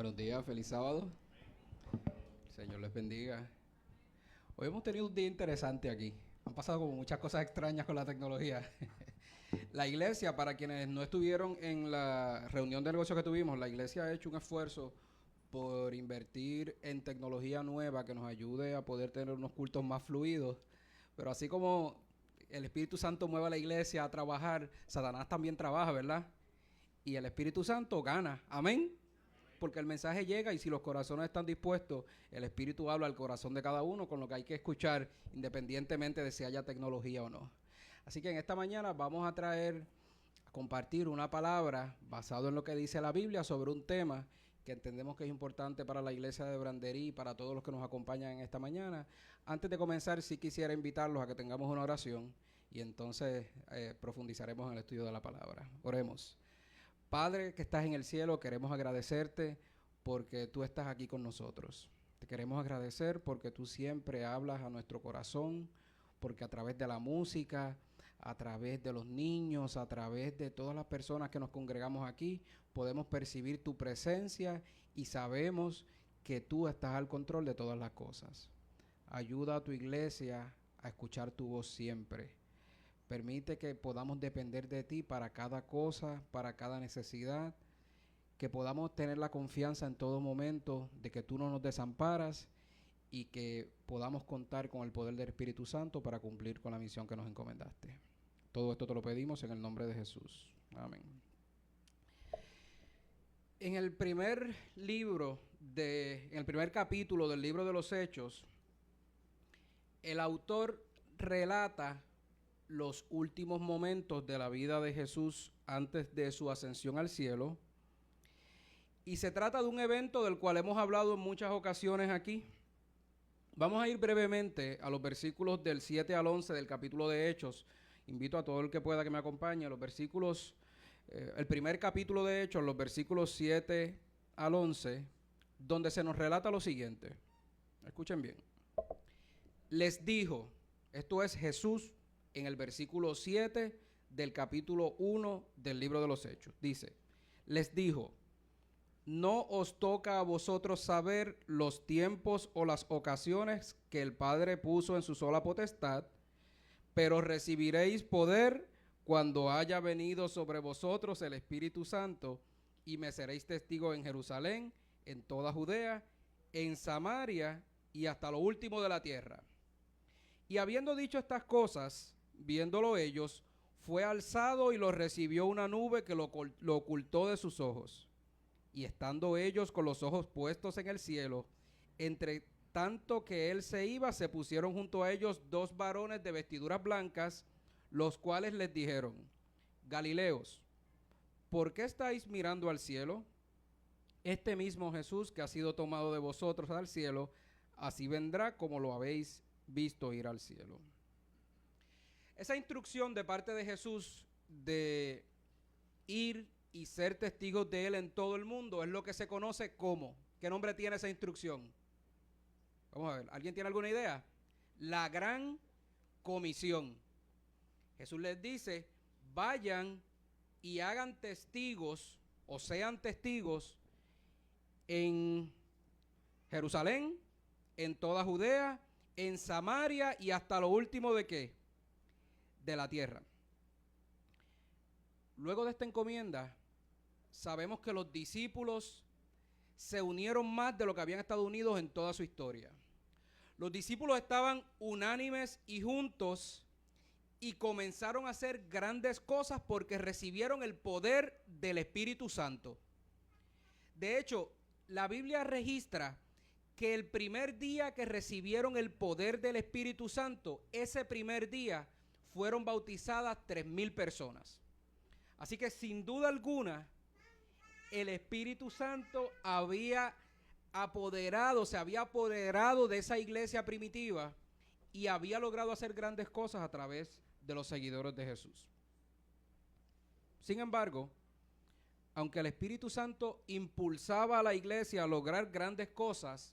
Buenos días, feliz sábado. Señor les bendiga. Hoy hemos tenido un día interesante aquí. Han pasado como muchas cosas extrañas con la tecnología. La iglesia, para quienes no estuvieron en la reunión de negocios que tuvimos, la iglesia ha hecho un esfuerzo por invertir en tecnología nueva que nos ayude a poder tener unos cultos más fluidos. Pero así como el Espíritu Santo mueve a la iglesia a trabajar, Satanás también trabaja, ¿verdad? Y el Espíritu Santo gana. Amén. Porque el mensaje llega y si los corazones están dispuestos, el Espíritu habla al corazón de cada uno con lo que hay que escuchar, independientemente de si haya tecnología o no. Así que en esta mañana vamos a compartir una palabra basado en lo que dice la Biblia sobre un tema que entendemos que es importante para la iglesia de Branderí y para todos los que nos acompañan en esta mañana. Antes de comenzar, sí quisiera invitarlos a que tengamos una oración y entonces profundizaremos en el estudio de la palabra. Oremos. Padre que estás en el cielo, queremos agradecerte porque tú estás aquí con nosotros. Te queremos agradecer porque tú siempre hablas a nuestro corazón, porque a través de la música, a través de los niños, a través de todas las personas que nos congregamos aquí, podemos percibir tu presencia y sabemos que tú estás al control de todas las cosas. Ayuda a tu iglesia a escuchar tu voz siempre. Permite que podamos depender de ti para cada cosa, para cada necesidad, que podamos tener la confianza en todo momento de que tú no nos desamparas y que podamos contar con el poder del Espíritu Santo para cumplir con la misión que nos encomendaste. Todo esto te lo pedimos en el nombre de Jesús. Amén. En el primer capítulo del libro de los Hechos, el autor relata los últimos momentos de la vida de Jesús antes de su ascensión al cielo. Y se trata de un evento del cual hemos hablado en muchas ocasiones aquí. Vamos a ir brevemente a los versículos del 7 al 11 del capítulo de Hechos. Invito a todo el que pueda que me acompañe. Los versículos, el primer capítulo de Hechos, los versículos 7 al 11, donde se nos relata lo siguiente. Escuchen bien. Les dijo, esto es Jesús, en el versículo 7 del capítulo 1 del libro de los Hechos. Dice, les dijo, no os toca a vosotros saber los tiempos o las ocasiones que el Padre puso en su sola potestad, pero recibiréis poder cuando haya venido sobre vosotros el Espíritu Santo, y me seréis testigos en Jerusalén, en toda Judea, en Samaria y hasta lo último de la tierra. Y habiendo dicho estas cosas, viéndolo ellos, fue alzado y lo recibió una nube que lo ocultó de sus ojos. Y estando ellos con los ojos puestos en el cielo, entre tanto que él se iba, se pusieron junto a ellos dos varones de vestiduras blancas, los cuales les dijeron, Galileos, ¿por qué estáis mirando al cielo? Este mismo Jesús que ha sido tomado de vosotros al cielo, así vendrá como lo habéis visto ir al cielo. Esa instrucción de parte de Jesús de ir y ser testigos de él en todo el mundo es lo que se conoce como. ¿Qué nombre tiene esa instrucción? Vamos a ver, ¿alguien tiene alguna idea? La Gran Comisión. Jesús les dice, vayan y hagan testigos o sean testigos en Jerusalén, en toda Judea, en Samaria y hasta lo último de ¿qué? De la tierra. Luego de esta encomienda, sabemos que los discípulos se unieron más de lo que habían estado unidos en toda su historia. Los discípulos estaban unánimes y juntos y comenzaron a hacer grandes cosas porque recibieron el poder del Espíritu Santo. De hecho, la Biblia registra que el primer día que recibieron el poder del Espíritu Santo, ese primer día fueron bautizadas 3,000 personas. Así que sin duda alguna, el Espíritu Santo se había apoderado de esa iglesia primitiva y había logrado hacer grandes cosas a través de los seguidores de Jesús. Sin embargo, aunque el Espíritu Santo impulsaba a la iglesia a lograr grandes cosas,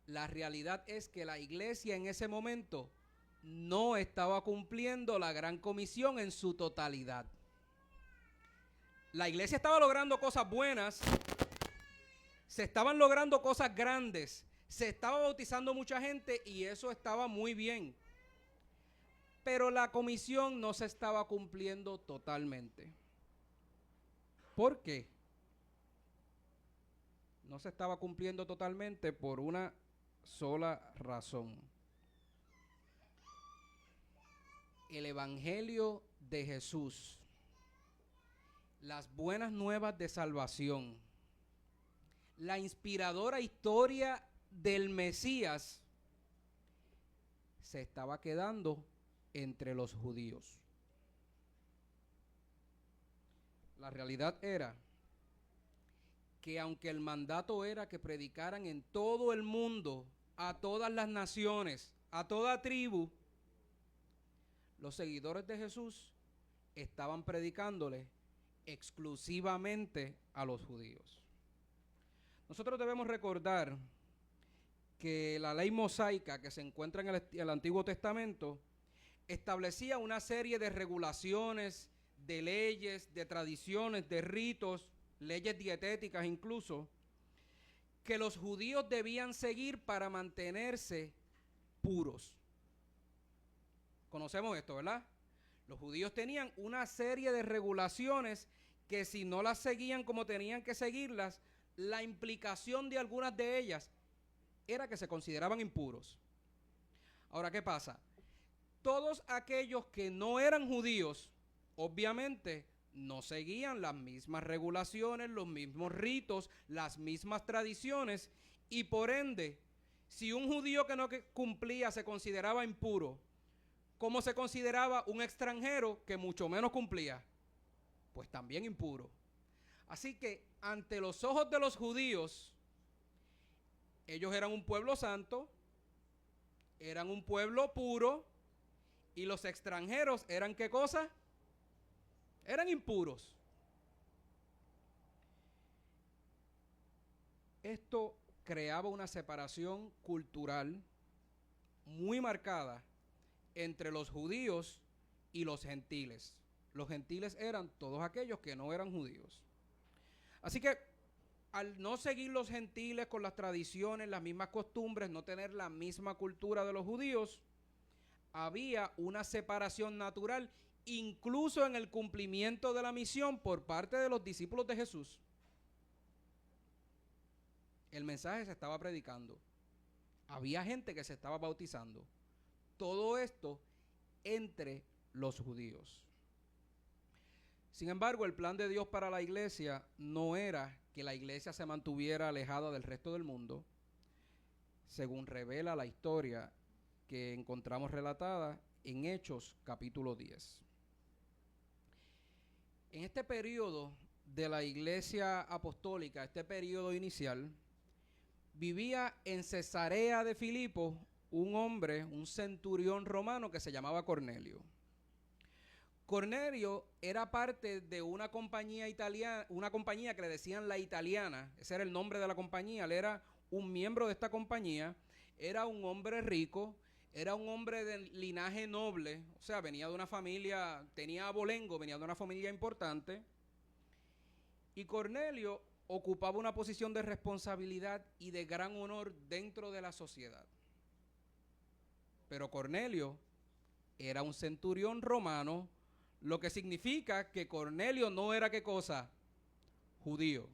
la realidad es que la iglesia en ese momento no estaba cumpliendo la gran comisión en su totalidad. La iglesia estaba logrando cosas buenas, Se estaban logrando cosas grandes, se estaba bautizando mucha gente y eso estaba muy bien. Pero la comisión no se estaba cumpliendo totalmente. ¿Por qué? No se estaba cumpliendo totalmente por una sola razón. El Evangelio de Jesús, las buenas nuevas de salvación, la inspiradora historia del Mesías, se estaba quedando entre los judíos. La realidad era que aunque el mandato era que predicaran en todo el mundo, a todas las naciones, a toda tribu, los seguidores de Jesús estaban predicándole exclusivamente a los judíos. Nosotros debemos recordar que la ley mosaica que se encuentra en el Antiguo Testamento establecía una serie de regulaciones, de leyes, de tradiciones, de ritos, leyes dietéticas incluso, que los judíos debían seguir para mantenerse puros. Conocemos esto, ¿verdad? Los judíos tenían una serie de regulaciones que si no las seguían como tenían que seguirlas, la implicación de algunas de ellas era que se consideraban impuros. Ahora, ¿qué pasa? Todos aquellos que no eran judíos, obviamente, no seguían las mismas regulaciones, los mismos ritos, las mismas tradiciones, y por ende, si un judío que no cumplía se consideraba impuro, ¿cómo se consideraba un extranjero que mucho menos cumplía? Pues también impuro. Así que ante los ojos de los judíos, ellos eran un pueblo santo, eran un pueblo puro, y los extranjeros eran ¿qué cosa? Eran impuros. Esto creaba una separación cultural muy marcada entre los judíos y los gentiles. Los gentiles eran todos aquellos que no eran judíos. Así que al no seguir los gentiles con las tradiciones, las mismas costumbres, no tener la misma cultura de los judíos, había una separación natural, incluso en el cumplimiento de la misión por parte de los discípulos de Jesús. El mensaje se estaba predicando. Había gente que se estaba bautizando. Todo esto entre los judíos. Sin embargo, el plan de Dios para la iglesia no era que la iglesia se mantuviera alejada del resto del mundo, según revela la historia que encontramos relatada en Hechos capítulo 10. En este periodo de la iglesia apostólica, este periodo inicial, vivía en Cesarea de Filipo un hombre, un centurión romano que se llamaba Cornelio. Cornelio era parte de una compañía italiana, una compañía que le decían la italiana, ese era el nombre de la compañía, él era un miembro de esta compañía, era un hombre rico, era un hombre de linaje noble, o sea, venía de una familia, tenía abolengo, venía de una familia importante, y Cornelio ocupaba una posición de responsabilidad y de gran honor dentro de la sociedad. Pero Cornelio era un centurión romano, lo que significa que Cornelio no era ¿qué cosa? Judío.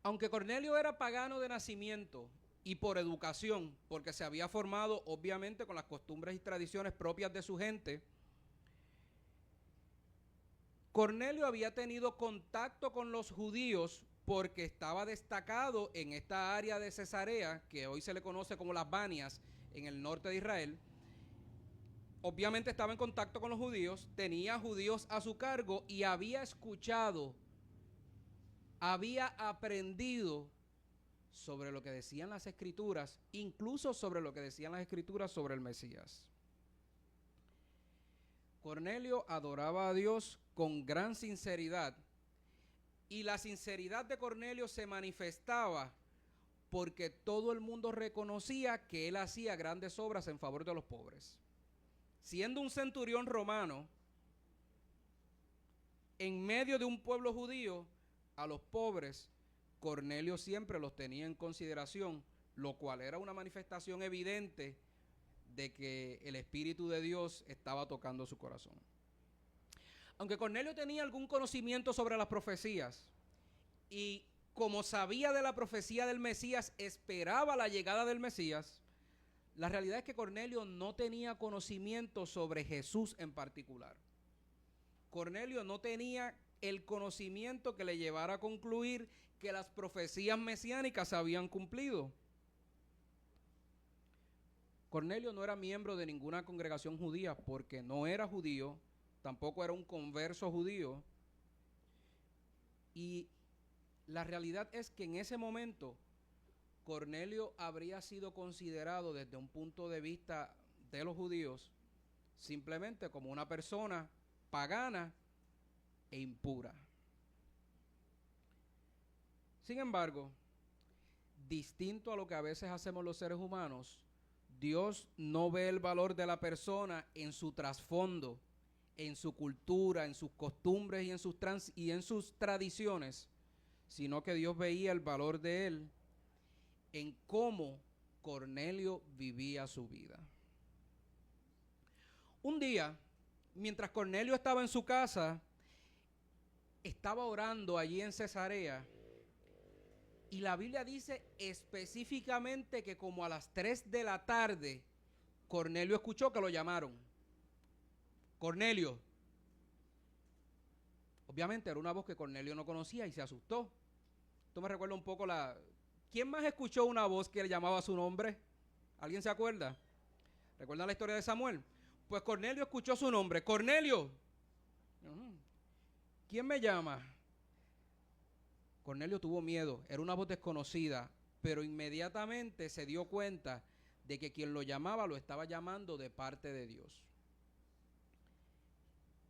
Aunque Cornelio era pagano de nacimiento y por educación, porque se había formado obviamente con las costumbres y tradiciones propias de su gente, Cornelio había tenido contacto con los judíos porque estaba destacado en esta área de Cesarea, que hoy se le conoce como las Banias, en el norte de Israel. Obviamente estaba en contacto con los judíos, tenía judíos a su cargo y había escuchado, había aprendido sobre lo que decían las escrituras, incluso sobre lo que decían las escrituras sobre el Mesías. Cornelio adoraba a Dios con gran sinceridad y la sinceridad de Cornelio se manifestaba porque todo el mundo reconocía que él hacía grandes obras en favor de los pobres. Siendo un centurión romano, en medio de un pueblo judío, a los pobres Cornelio siempre los tenía en consideración, lo cual era una manifestación evidente de que el Espíritu de Dios estaba tocando su corazón. Aunque Cornelio tenía algún conocimiento sobre las profecías y como sabía de la profecía del Mesías, esperaba la llegada del Mesías, la realidad es que Cornelio no tenía conocimiento sobre Jesús en particular. Cornelio no tenía el conocimiento que le llevara a concluir que las profecías mesiánicas se habían cumplido. Cornelio no era miembro de ninguna congregación judía porque no era judío, tampoco era un converso judío. Y la realidad es que en ese momento Cornelio habría sido considerado desde un punto de vista de los judíos simplemente como una persona pagana e impura. Sin embargo, distinto a lo que a veces hacemos los seres humanos, Dios no ve el valor de la persona en su trasfondo, en su cultura, en sus costumbres y en sus tradiciones, sino que Dios veía el valor de él en cómo Cornelio vivía su vida. Un día, mientras Cornelio estaba en su casa, estaba orando allí en Cesarea, y la Biblia dice específicamente que como a las 3 de la tarde, Cornelio escuchó que lo llamaron. Cornelio. Obviamente era una voz que Cornelio no conocía y se asustó. Esto me recuerda un poco ¿Quién más escuchó una voz que le llamaba su nombre? ¿Alguien se acuerda? ¿Recuerdan la historia de Samuel? Pues Cornelio escuchó su nombre. ¡Cornelio! ¿Quién me llama? Cornelio tuvo miedo, era una voz desconocida, pero inmediatamente se dio cuenta de que quien lo llamaba lo estaba llamando de parte de Dios.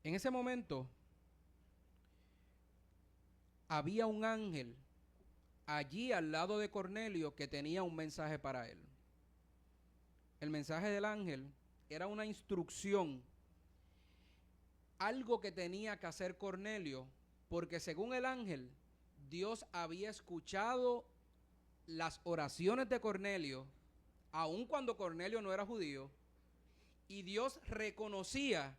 En ese momento había un ángel allí al lado de Cornelio que tenía un mensaje para él. El mensaje del ángel era una instrucción, algo que tenía que hacer Cornelio, porque según el ángel, Dios había escuchado las oraciones de Cornelio, aun cuando Cornelio no era judío, y Dios reconocía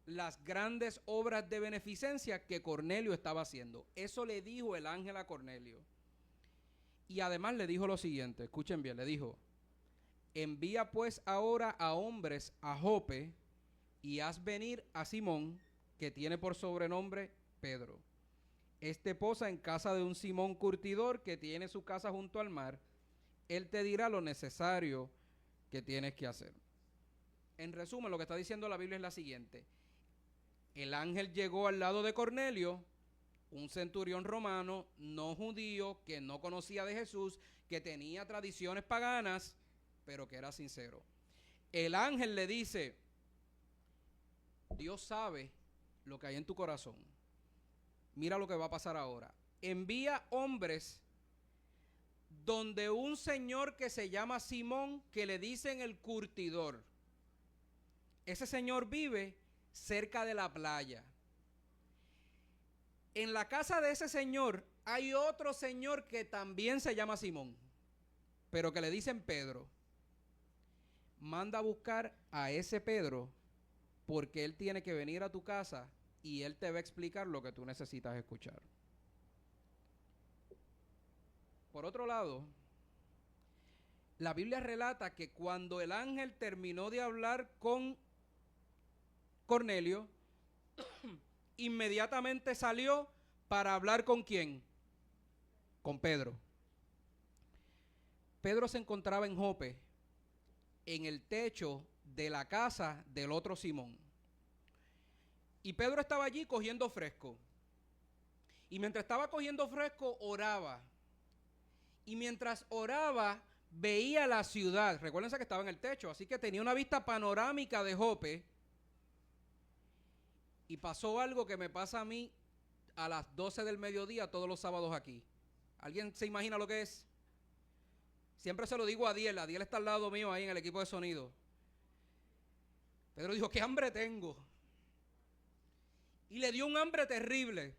las grandes obras de beneficencia que Cornelio estaba haciendo. Eso le dijo el ángel a Cornelio. Y además le dijo lo siguiente, escuchen bien, le dijo: envía pues ahora a hombres a Jope y haz venir a Simón, que tiene por sobrenombre Pedro. Este posa en casa de un Simón curtidor que tiene su casa junto al mar. Él te dirá lo necesario que tienes que hacer. En resumen, lo que está diciendo la Biblia es la siguiente. El ángel llegó al lado de Cornelio, un centurión romano, no judío, que no conocía de Jesús, que tenía tradiciones paganas, pero que era sincero. El ángel le dice: Dios sabe lo que hay en tu corazón. Mira lo que va a pasar ahora. Envía hombres donde un señor que se llama Simón, que le dicen el curtidor. Ese señor vive cerca de la playa. En la casa de ese señor hay otro señor que también se llama Simón, pero que le dicen Pedro. Manda a buscar a ese Pedro, porque él tiene que venir a tu casa y él te va a explicar lo que tú necesitas escuchar. Por otro lado, la Biblia relata que cuando el ángel terminó de hablar con Cornelio, inmediatamente salió para hablar ¿con quién? Con Pedro. Pedro se encontraba en Jope, en el techo de la casa del otro Simón. Y Pedro estaba allí cogiendo fresco. Y mientras estaba cogiendo fresco, oraba. Y mientras oraba, veía la ciudad. Recuérdense que estaba en el techo, así que tenía una vista panorámica de Jope. Y pasó algo que me pasa a mí a las 12 del mediodía todos los sábados aquí. ¿Alguien se imagina lo que es? Siempre se lo digo a Adiel. Adiel está al lado mío ahí en el equipo de sonido. Pedro dijo: ¿qué hambre tengo? Y le dio un hambre terrible.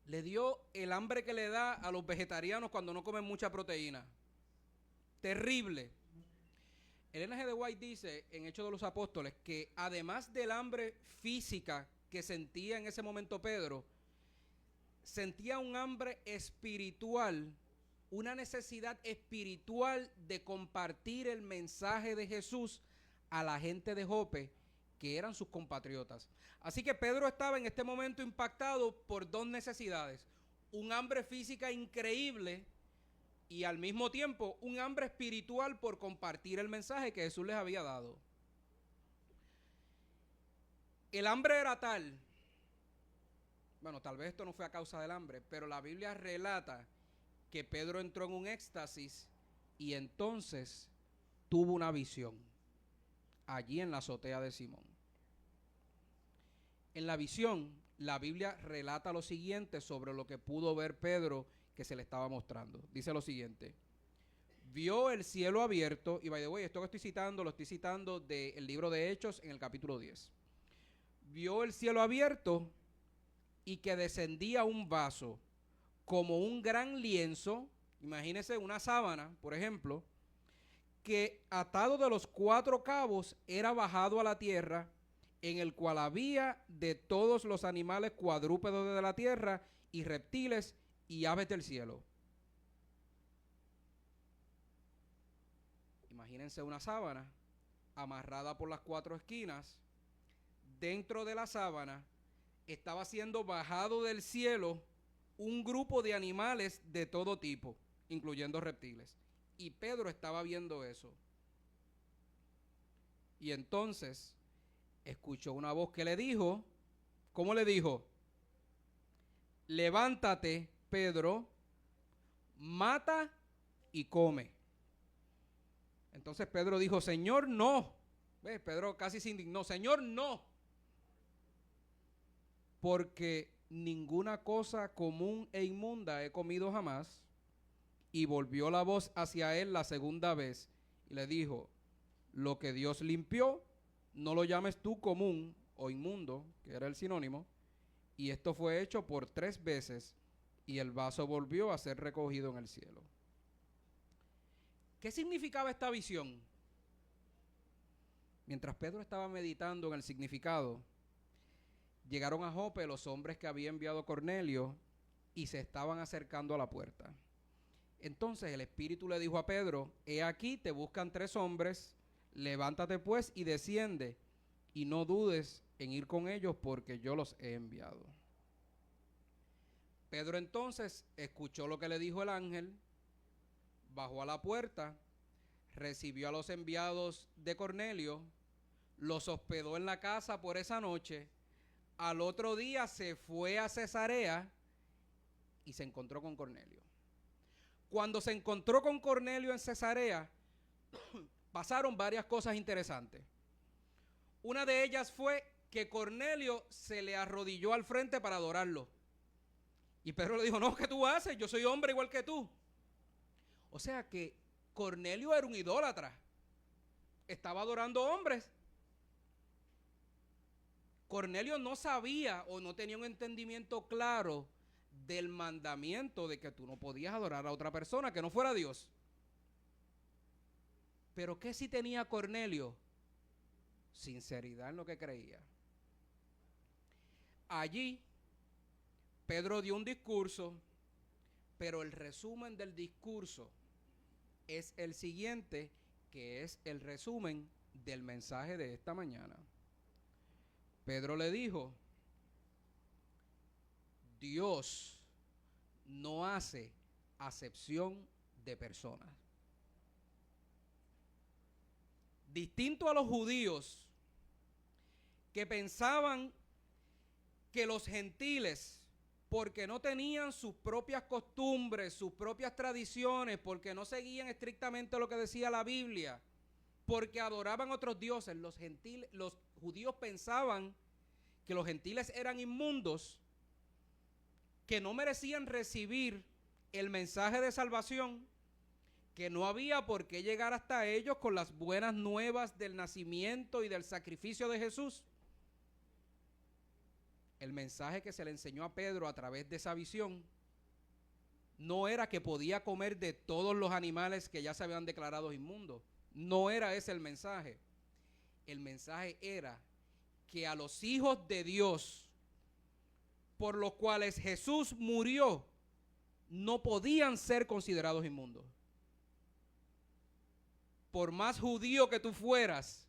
Le dio el hambre que le da a los vegetarianos cuando no comen mucha proteína. Terrible. Ellen G. de White dice en Hechos de los Apóstoles que además del hambre física que sentía en ese momento Pedro, sentía un hambre espiritual, una necesidad espiritual de compartir el mensaje de Jesús a la gente de Jope, que eran sus compatriotas. Así que Pedro estaba en este momento impactado por dos necesidades: un hambre física increíble y al mismo tiempo un hambre espiritual por compartir el mensaje que Jesús les había dado. El hambre era tal, bueno, tal vez esto no fue a causa del hambre, pero la Biblia relata que Pedro entró en un éxtasis y entonces tuvo una visión allí en la azotea de Simón. En la visión, la Biblia relata lo siguiente sobre lo que pudo ver Pedro que se le estaba mostrando. Dice lo siguiente: vio el cielo abierto, y by the way, esto que estoy citando, lo estoy citando del libro de Hechos en el capítulo 10. Vio el cielo abierto y que descendía un vaso como un gran lienzo, imagínese una sábana, por ejemplo, que atado de los 4 cabos era bajado a la tierra, en el cual había de todos los animales cuadrúpedos de la tierra y reptiles y aves del cielo. Imagínense una sábana amarrada por las 4 esquinas. Dentro de la sábana estaba siendo bajado del cielo un grupo de animales de todo tipo, incluyendo reptiles. Y Pedro estaba viendo eso. Y entonces escuchó una voz que le dijo, ¿cómo le dijo? Levántate, Pedro, mata y come. Entonces Pedro dijo, Señor, no. ¿Ves? Pedro casi se indignó, Señor, no. Porque ninguna cosa común e inmunda he comido jamás. Y volvió la voz hacia él la segunda vez y le dijo, lo que Dios limpió, no lo llames tú común o inmundo, que era el sinónimo. Y esto fue hecho por 3 veces y el vaso volvió a ser recogido en el cielo. ¿Qué significaba esta visión? Mientras Pedro estaba meditando en el significado, llegaron a Jope los hombres que había enviado Cornelio y se estaban acercando a la puerta. Entonces el Espíritu le dijo a Pedro, he aquí te buscan 3 hombres, levántate pues y desciende, y no dudes en ir con ellos porque yo los he enviado. Pedro entonces escuchó lo que le dijo el ángel, bajó a la puerta, recibió a los enviados de Cornelio, los hospedó en la casa por esa noche. Al otro día se fue a Cesarea y se encontró con Cornelio. Cuando se encontró con Cornelio en Cesarea, pasaron varias cosas interesantes. Una de ellas fue que Cornelio se le arrodilló al frente para adorarlo. Y Pedro le dijo, no, ¿qué tú haces? Yo soy hombre igual que tú. O sea que Cornelio era un idólatra. Estaba adorando hombres. Cornelio no sabía o no tenía un entendimiento claro del mandamiento de que tú no podías adorar a otra persona que no fuera Dios. Pero ¿qué sí tenía Cornelio? Sinceridad en lo que creía. Allí Pedro dio un discurso, pero el resumen del discurso es el siguiente, que es el resumen del mensaje de esta mañana. Pedro le dijo, Dios no hace acepción de personas. Distinto a los judíos que pensaban que los gentiles, porque no tenían sus propias costumbres, sus propias tradiciones, porque no seguían estrictamente lo que decía la Biblia, porque adoraban otros dioses, los judíos pensaban que los gentiles eran inmundos, que no merecían recibir el mensaje de salvación, que no había por qué llegar hasta ellos con las buenas nuevas del nacimiento y del sacrificio de Jesús. El mensaje que se le enseñó a Pedro a través de esa visión no era que podía comer de todos los animales que ya se habían declarado inmundos. No era ese el mensaje. El mensaje era que a los hijos de Dios, por los cuales Jesús murió, no podían ser considerados inmundos. Por más judío que tú fueras,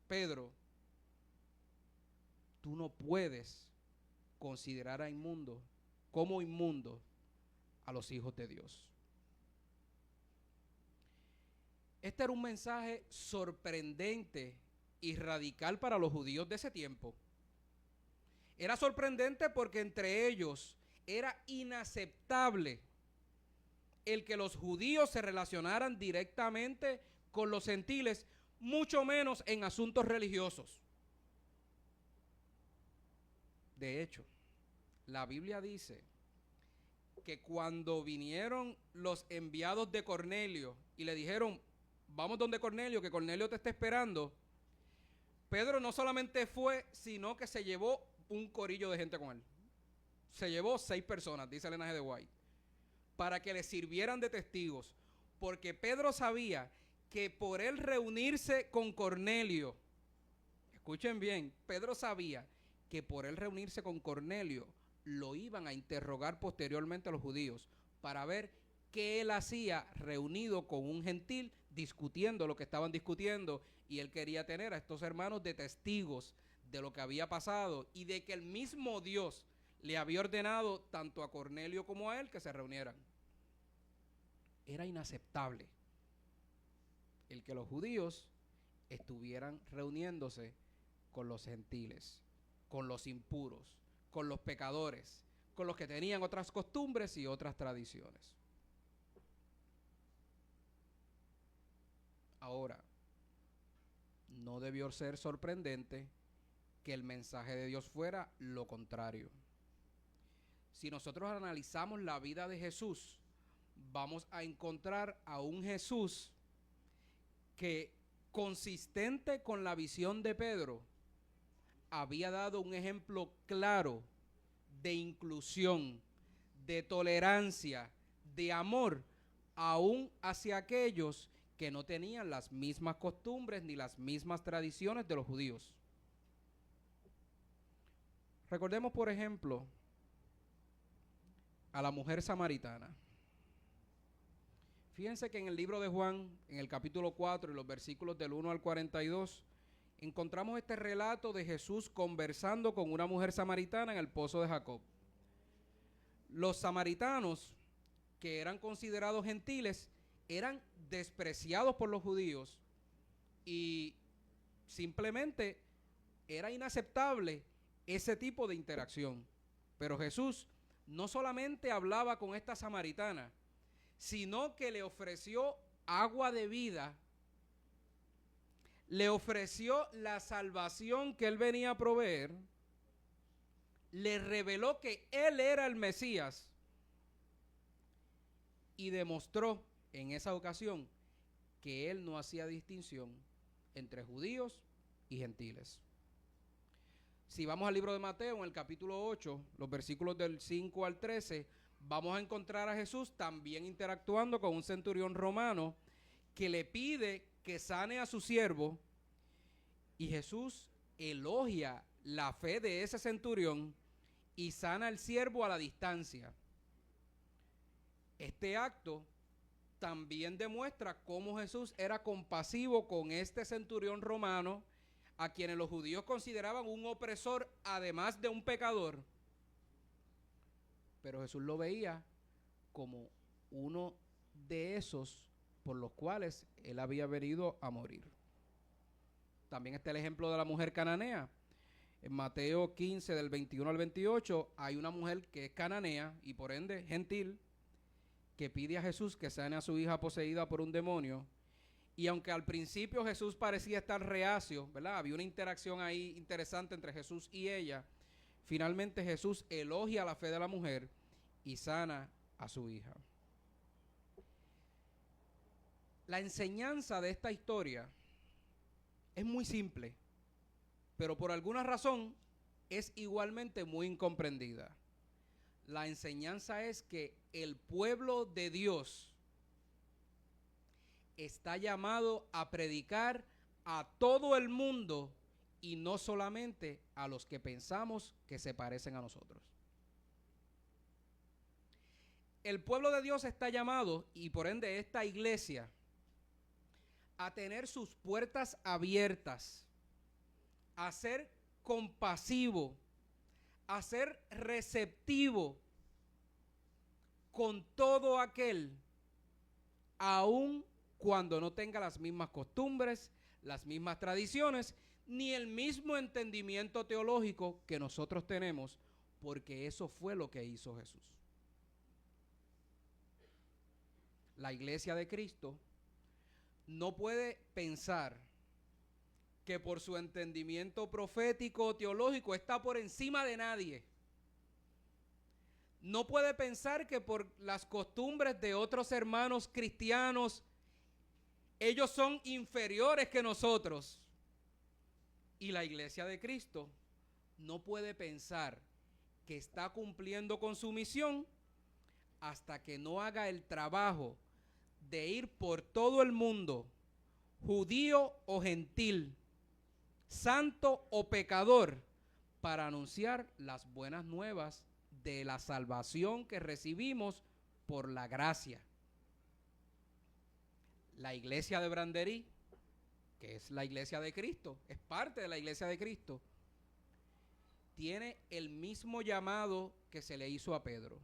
Pedro, tú no puedes considerar a inmundo como inmundo a los hijos de Dios. Este era un mensaje sorprendente y radical para los judíos de ese tiempo. Era sorprendente porque entre ellos era inaceptable el que los judíos se relacionaran directamente con los gentiles, mucho menos en asuntos religiosos. De hecho, la Biblia dice que cuando vinieron los enviados de Cornelio y le dijeron, vamos donde Cornelio, que Cornelio te está esperando, Pedro no solamente fue, sino que se llevó un corillo de gente con él. Se llevó 6 personas, dice Elena G. de White, para que le sirvieran de testigos, porque Pedro sabía que por él reunirse con Cornelio, escuchen bien, Pedro sabía que por él reunirse con Cornelio, lo iban a interrogar posteriormente a los judíos para ver qué él hacía reunido con un gentil discutiendo lo que estaban discutiendo, y él quería tener a estos hermanos de testigos de lo que había pasado y de que el mismo Dios le había ordenado tanto a Cornelio como a él que se reunieran. Era inaceptable el que los judíos estuvieran reuniéndose con los gentiles, con los impuros, con los pecadores, con los que tenían otras costumbres y otras tradiciones. Ahora, no debió ser sorprendente que el mensaje de Dios fuera lo contrario. Si nosotros analizamos la vida de Jesús, vamos a encontrar a un Jesús que, consistente con la visión de Pedro, había dado un ejemplo claro de inclusión, de tolerancia, de amor, aún hacia aquellos que no tenían las mismas costumbres ni las mismas tradiciones de los judíos. Recordemos, por ejemplo, a la mujer samaritana. Fíjense que en el libro de Juan, en el capítulo 4 y los versículos del 1 al 42, encontramos este relato de Jesús conversando con una mujer samaritana en el pozo de Jacob. Los samaritanos, que eran considerados gentiles, eran despreciados por los judíos y simplemente era inaceptable ese tipo de interacción. Pero Jesús no solamente hablaba con esta samaritana, sino que le ofreció agua de vida, le ofreció la salvación que él venía a proveer, le reveló que él era el Mesías y demostró en esa ocasión que él no hacía distinción entre judíos y gentiles. Si vamos al libro de Mateo, en el capítulo 8, los versículos del 5 al 13, vamos a encontrar a Jesús también interactuando con un centurión romano que le pide que sane a su siervo, y Jesús elogia la fe de ese centurión y sana al siervo a la distancia. Este acto también demuestra cómo Jesús era compasivo con este centurión romano, a quienes los judíos consideraban un opresor, además de un pecador. Pero Jesús lo veía como uno de esos por los cuales él había venido a morir. También está el ejemplo de la mujer cananea. En Mateo 15, del 21 al 28, hay una mujer que es cananea y por ende gentil, que pide a Jesús que sane a su hija poseída por un demonio. Y aunque al principio Jesús parecía estar reacio, ¿verdad? Había una interacción ahí interesante entre Jesús y ella. Finalmente Jesús elogia la fe de la mujer y sana a su hija. La enseñanza de esta historia es muy simple, pero por alguna razón es igualmente muy incomprendida. La enseñanza es que el pueblo de Dios está llamado a predicar a todo el mundo y no solamente a los que pensamos que se parecen a nosotros. El pueblo de Dios está llamado, y por ende esta iglesia, a tener sus puertas abiertas, a ser compasivo, a ser receptivo con todo aquel, aun cuando no tenga las mismas costumbres, las mismas tradiciones, ni el mismo entendimiento teológico que nosotros tenemos, porque eso fue lo que hizo Jesús. La iglesia de Cristo no puede pensar que por su entendimiento profético o teológico está por encima de nadie. No puede pensar que por las costumbres de otros hermanos cristianos ellos son inferiores que nosotros. Y la iglesia de Cristo no puede pensar que está cumpliendo con su misión hasta que no haga el trabajo de ir por todo el mundo, judío o gentil, santo o pecador, para anunciar las buenas nuevas de la salvación que recibimos por la gracia. La iglesia de Branderí, que es la iglesia de Cristo, es parte de la iglesia de Cristo, tiene el mismo llamado que se le hizo a Pedro.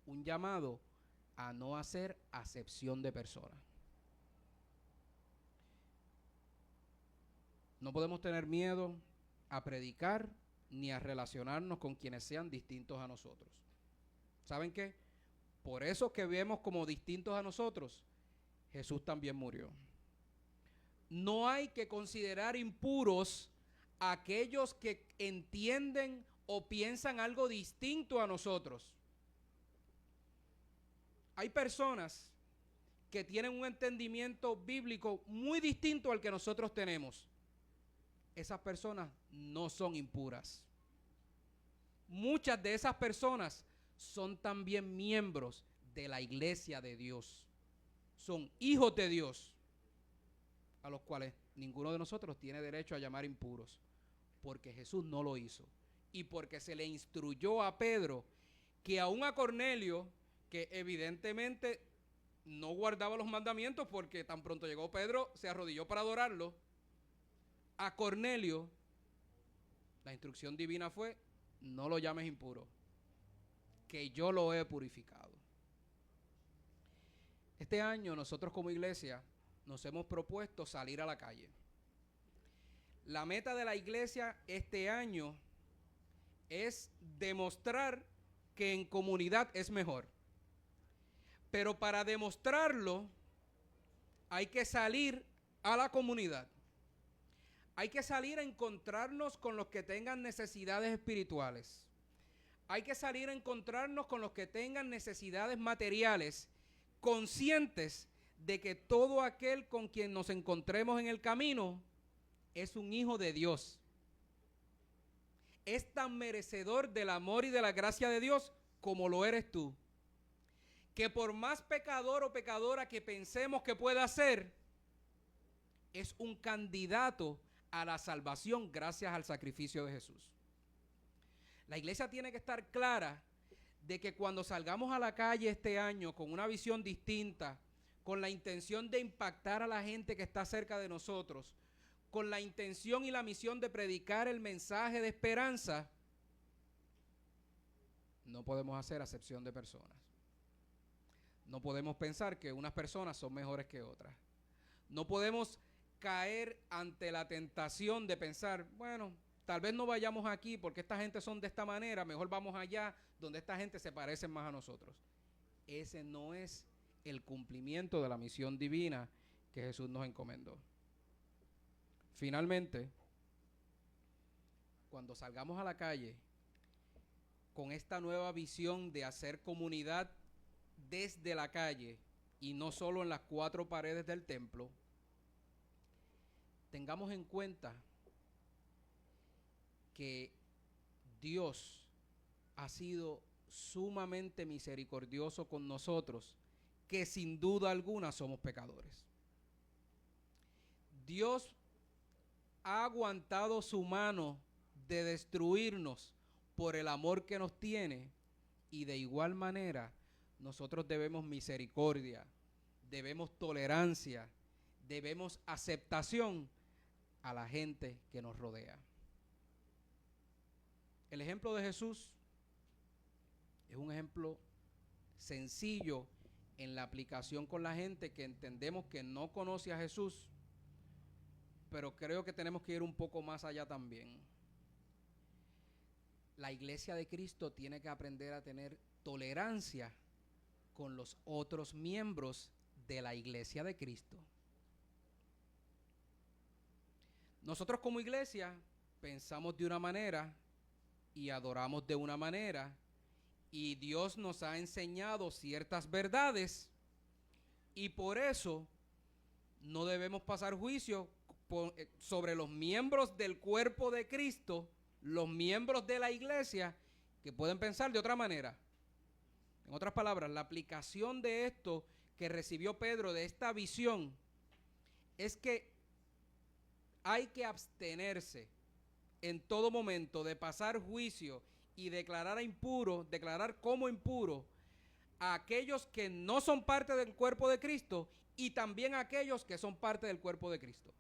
Un llamado a no hacer acepción de personas. No podemos tener miedo a predicar ni a relacionarnos con quienes sean distintos a nosotros. ¿Saben qué? Por eso que vemos como distintos a nosotros, Jesús también murió. No hay que considerar impuros a aquellos que entienden o piensan algo distinto a nosotros. Hay personas que tienen un entendimiento bíblico muy distinto al que nosotros tenemos. Esas personas no son impuras. Muchas de esas personas son también miembros de la iglesia de Dios. Son hijos de Dios, a los cuales ninguno de nosotros tiene derecho a llamar impuros, porque Jesús no lo hizo. Y porque se le instruyó a Pedro que aún a Cornelio, que evidentemente no guardaba los mandamientos, porque tan pronto llegó Pedro, se arrodilló para adorarlo, a Cornelio, la instrucción divina fue: no lo llames impuro, que yo lo he purificado. Este año nosotros como iglesia nos hemos propuesto salir a la calle. La meta de la iglesia este año es demostrar que en comunidad es mejor. Pero para demostrarlo hay que salir a la comunidad. Hay que salir a encontrarnos con los que tengan necesidades espirituales. Hay que salir a encontrarnos con los que tengan necesidades materiales, conscientes de que todo aquel con quien nos encontremos en el camino es un hijo de Dios. Es tan merecedor del amor y de la gracia de Dios como lo eres tú. Que por más pecador o pecadora que pensemos que pueda ser, es un candidato a la salvación gracias al sacrificio de Jesús. La iglesia tiene que estar clara de que cuando salgamos a la calle este año con una visión distinta, con la intención de impactar a la gente que está cerca de nosotros, con la intención y la misión de predicar el mensaje de esperanza, no podemos hacer acepción de personas. No podemos pensar que unas personas son mejores que otras. No podemos caer ante la tentación de pensar, bueno, tal vez no vayamos aquí porque esta gente son de esta manera, mejor vamos allá donde esta gente se parece más a nosotros. Ese no es el cumplimiento de la misión divina que Jesús nos encomendó. Finalmente, cuando salgamos a la calle con esta nueva visión de hacer comunidad desde la calle y no solo en las 4 paredes del templo, tengamos en cuenta que Dios ha sido sumamente misericordioso con nosotros, que sin duda alguna somos pecadores. Dios ha aguantado su mano de destruirnos por el amor que nos tiene, y de igual manera nosotros debemos misericordia, debemos tolerancia, debemos aceptación a la gente que nos rodea. El ejemplo de Jesús es un ejemplo sencillo en la aplicación con la gente que entendemos que no conoce a Jesús, pero creo que tenemos que ir un poco más allá también. La iglesia de Cristo tiene que aprender a tener tolerancia con los otros miembros de la iglesia de Cristo. Nosotros como iglesia pensamos de una manera y adoramos de una manera, y Dios nos ha enseñado ciertas verdades, y por eso no debemos pasar juicio sobre los miembros del cuerpo de Cristo, los miembros de la iglesia, que pueden pensar de otra manera. En otras palabras, la aplicación de esto que recibió Pedro, de esta visión, es que hay que abstenerse en todo momento de pasar juicio y declarar como impuro a aquellos que no son parte del cuerpo de Cristo, y también a aquellos que son parte del cuerpo de Cristo.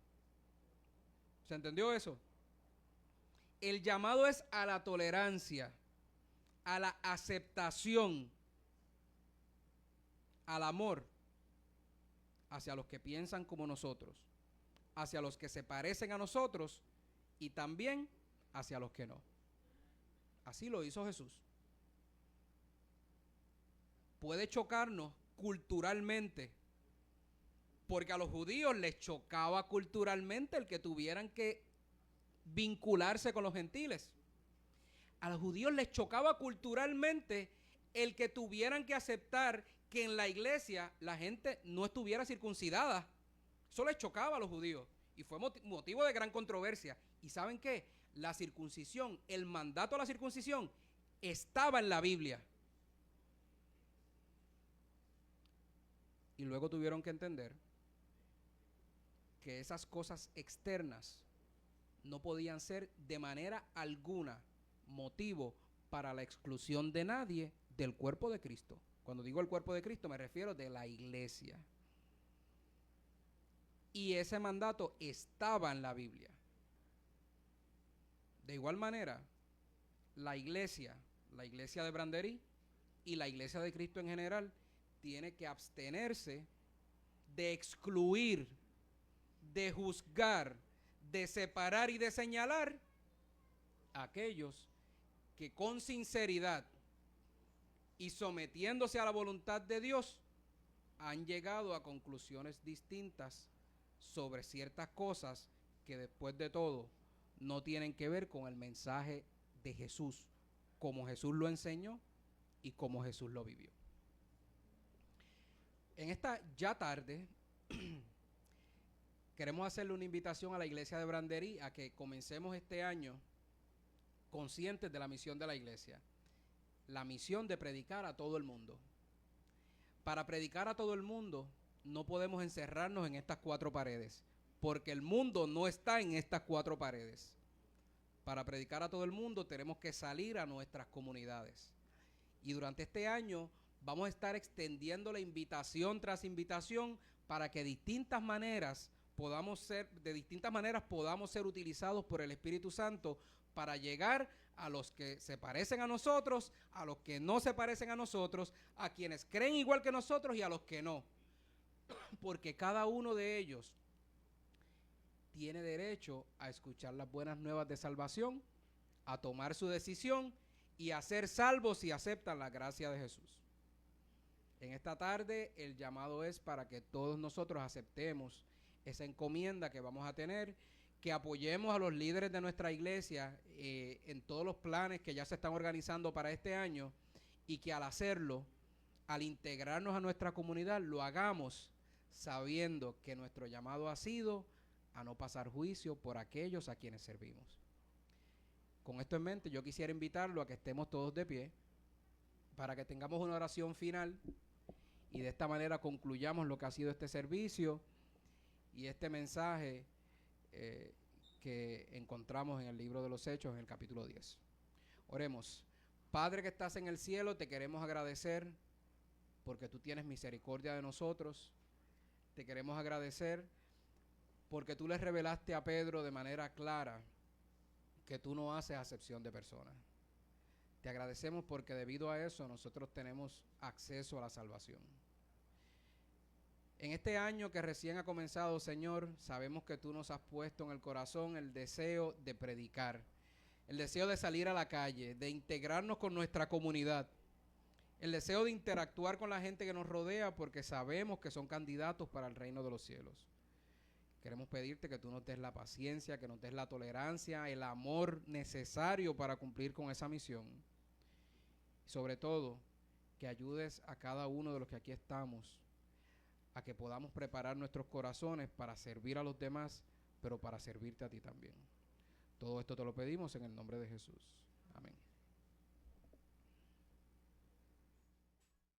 ¿Se entendió eso? El llamado es a la tolerancia, a la aceptación, al amor hacia los que piensan como nosotros, hacia los que se parecen a nosotros, y también hacia los que no. Así lo hizo Jesús. Puede chocarnos culturalmente, porque a los judíos les chocaba culturalmente el que tuvieran que vincularse con los gentiles. A los judíos les chocaba culturalmente el que tuvieran que aceptar que en la iglesia la gente no estuviera circuncidada. Eso les chocaba a los judíos y fue motivo de gran controversia. ¿Y saben qué? La circuncisión, el mandato a la circuncisión estaba en la Biblia. Y luego tuvieron que entender que esas cosas externas no podían ser de manera alguna motivo para la exclusión de nadie del cuerpo de Cristo. Cuando digo el cuerpo de Cristo me refiero de la iglesia. Y ese mandato estaba en la Biblia. De igual manera, la iglesia de Branderí y la iglesia de Cristo en general tiene que abstenerse de excluir, de juzgar, de separar y de señalar a aquellos que con sinceridad y sometiéndose a la voluntad de Dios han llegado a conclusiones distintas sobre ciertas cosas que después de todo no tienen que ver con el mensaje de Jesús, como Jesús lo enseñó y como Jesús lo vivió. En esta ya tarde queremos hacerle una invitación a la iglesia de Branderí a que comencemos este año conscientes de la misión de la iglesia, la misión de predicar a todo el mundo. Para predicar a todo el mundo no podemos encerrarnos en estas cuatro paredes, porque el mundo no está en estas cuatro paredes. Para predicar a todo el mundo tenemos que salir a nuestras comunidades. Y durante este año vamos a estar extendiendo la invitación tras invitación para que de distintas maneras podamos ser utilizados por el Espíritu Santo para llegar a los que se parecen a nosotros, a los que no se parecen a nosotros, a quienes creen igual que nosotros y a los que no. Porque cada uno de ellos tiene derecho a escuchar las buenas nuevas de salvación, a tomar su decisión y a ser salvos si aceptan la gracia de Jesús. En esta tarde el llamado es para que todos nosotros aceptemos esa encomienda que vamos a tener, que apoyemos a los líderes de nuestra iglesia en todos los planes que ya se están organizando para este año, y que al hacerlo, al integrarnos a nuestra comunidad, lo hagamos sabiendo que nuestro llamado ha sido a no pasar juicio por aquellos a quienes servimos. con esto en mente, yo quisiera invitarlo a que estemos todos de pie para que tengamos una oración final y de esta manera concluyamos lo que ha sido este servicio y este mensaje que encontramos en el libro de los Hechos, en el capítulo 10. Oremos. Padre que estás en el cielo, te queremos agradecer porque tú tienes misericordia de nosotros. Te queremos agradecer porque tú le revelaste a Pedro de manera clara que tú no haces acepción de personas. Te agradecemos porque debido a eso nosotros tenemos acceso a la salvación. En este año que recién ha comenzado, Señor, sabemos que tú nos has puesto en el corazón el deseo de predicar, el deseo de salir a la calle, de integrarnos con nuestra comunidad, el deseo de interactuar con la gente que nos rodea porque sabemos que son candidatos para el reino de los cielos. Queremos pedirte que tú nos des la paciencia, que nos des la tolerancia, el amor necesario para cumplir con esa misión. Y sobre todo, que ayudes a cada uno de los que aquí estamos a que podamos preparar nuestros corazones para servir a los demás, pero para servirte a ti también. Todo esto te lo pedimos en el nombre de Jesús. Amén.